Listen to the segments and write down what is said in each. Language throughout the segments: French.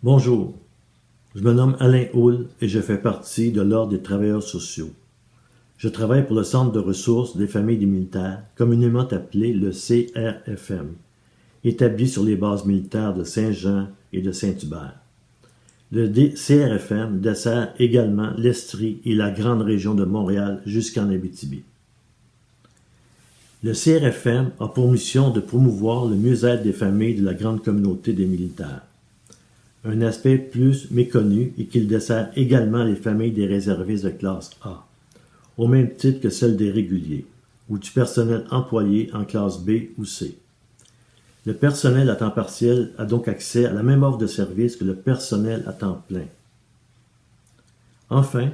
Bonjour, je me nomme Alain Houle et je fais partie de l'Ordre des travailleurs sociaux. Je travaille pour le Centre de ressources des familles des militaires, communément appelé le CRFM, établi sur les bases militaires de Saint-Jean et de Saint-Hubert. Le CRFM dessert également l'Estrie et la grande région de Montréal jusqu'en Abitibi. Le CRFM a pour mission de promouvoir le mieux-être des familles de la grande communauté des militaires. Un aspect plus méconnu est qu'il dessert également les familles des réservistes de classe A, au même titre que celles des réguliers, ou du personnel employé en classe B ou C. Le personnel à temps partiel a donc accès à la même offre de service que le personnel à temps plein. Enfin,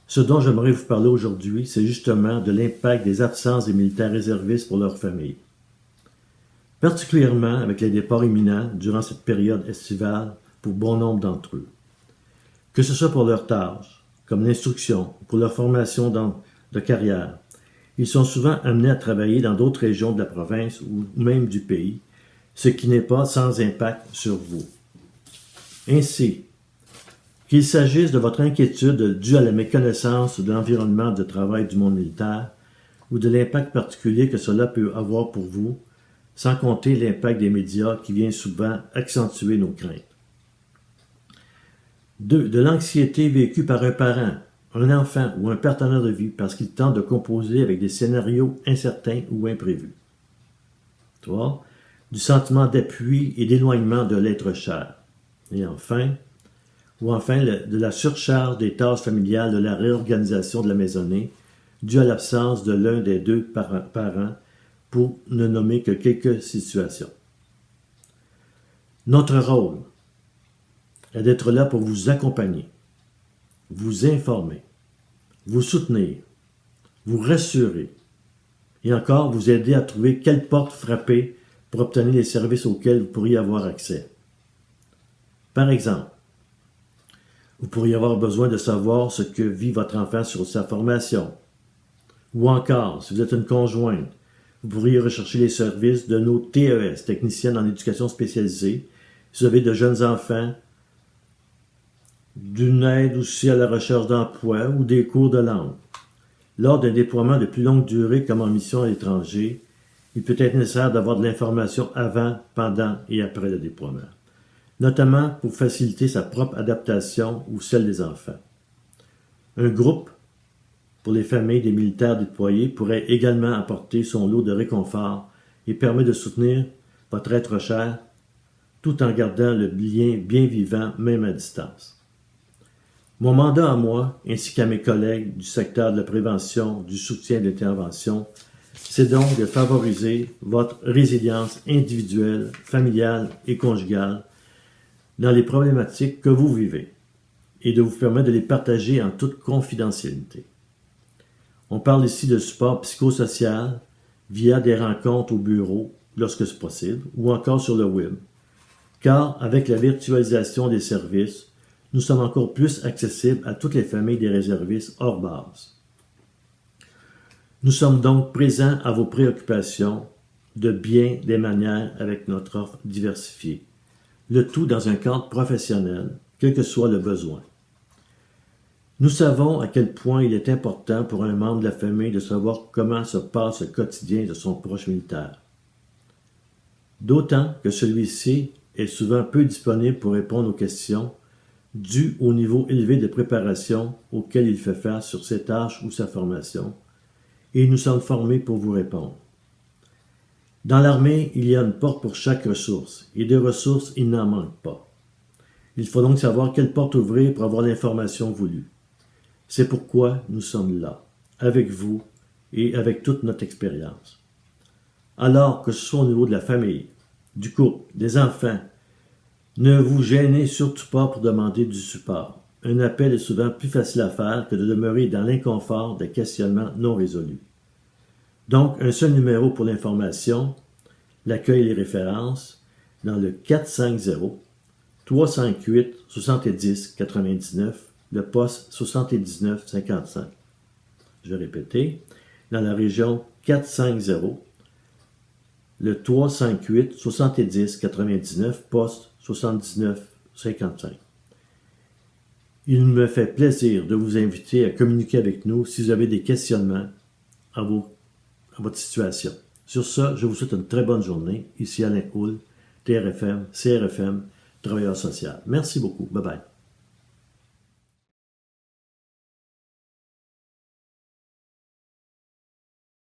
ce dont j'aimerais vous parler aujourd'hui, c'est justement de l'impact des absences des militaires réservistes pour leurs familles. Particulièrement avec les départs imminents durant cette période estivale pour bon nombre d'entre eux. Que ce soit pour leurs tâches, comme l'instruction, ou pour leur formation de carrière, ils sont souvent amenés à travailler dans d'autres régions de la province ou même du pays, ce qui n'est pas sans impact sur vous. Ainsi, qu'il s'agisse de votre inquiétude due à la méconnaissance de l'environnement de travail du monde militaire ou de l'impact particulier que cela peut avoir pour vous, sans compter l'impact des médias qui vient souvent accentuer nos craintes. 2. De l'anxiété vécue par un parent, un enfant ou un partenaire de vie parce qu'il tente de composer avec des scénarios incertains ou imprévus. 3. Du sentiment d'appui et d'éloignement de l'être cher. Et enfin, de la surcharge des tâches familiales de la réorganisation de la maisonnée due à l'absence de l'un des deux parents, pour ne nommer que quelques situations. Notre rôle est d'être là pour vous accompagner, vous informer, vous soutenir, vous rassurer et encore vous aider à trouver quelle porte frapper pour obtenir les services auxquels vous pourriez avoir accès. Par exemple, vous pourriez avoir besoin de savoir ce que vit votre enfant sur sa formation. Ou encore, si vous êtes une conjointe, vous pourriez rechercher les services de nos TES, techniciennes en éducation spécialisée, si vous avez de jeunes enfants, d'une aide aussi à la recherche d'emploi ou des cours de langue. Lors d'un déploiement de plus longue durée comme en mission à l'étranger, il peut être nécessaire d'avoir de l'information avant, pendant et après le déploiement, notamment pour faciliter sa propre adaptation ou celle des enfants. Un groupe pour les familles des militaires déployés pourrait également apporter son lot de réconfort et permet de soutenir votre être cher tout en gardant le lien bien vivant même à distance. Mon mandat à moi, ainsi qu'à mes collègues du secteur de la prévention, du soutien et de l'intervention, c'est donc de favoriser votre résilience individuelle, familiale et conjugale dans les problématiques que vous vivez et de vous permettre de les partager en toute confidentialité. On parle ici de support psychosocial via des rencontres au bureau lorsque c'est possible ou encore sur le web. Car avec la virtualisation des services, nous sommes encore plus accessibles à toutes les familles des réservistes hors base. Nous sommes donc présents à vos préoccupations de bien des manières avec notre offre diversifiée. Le tout dans un cadre professionnel, quel que soit le besoin. Nous savons à quel point il est important pour un membre de la famille de savoir comment se passe le quotidien de son proche militaire. D'autant que celui-ci est souvent peu disponible pour répondre aux questions dues au niveau élevé de préparation auquel il fait face sur ses tâches ou sa formation, et nous sommes formés pour vous répondre. Dans l'armée, il y a une porte pour chaque ressource, et de ressources, il n'en manque pas. Il faut donc savoir quelle porte ouvrir pour avoir l'information voulue. C'est pourquoi nous sommes là, avec vous et avec toute notre expérience. Alors que ce soit au niveau de la famille, du couple, des enfants, ne vous gênez surtout pas pour demander du support. Un appel est souvent plus facile à faire que de demeurer dans l'inconfort des questionnements non résolus. Donc, un seul numéro pour l'information, l'accueil et les références, dans le 450-358-70-99, le poste 79-55. Je vais répéter, dans la région 450, le 358-70-99, poste 79 55. Il me fait plaisir de vous inviter à communiquer avec nous si vous avez des questionnements à votre situation. Sur ce, je vous souhaite une très bonne journée. Ici Alain Houle, TRFM, CRFM, travailleur social. Merci beaucoup. Bye bye.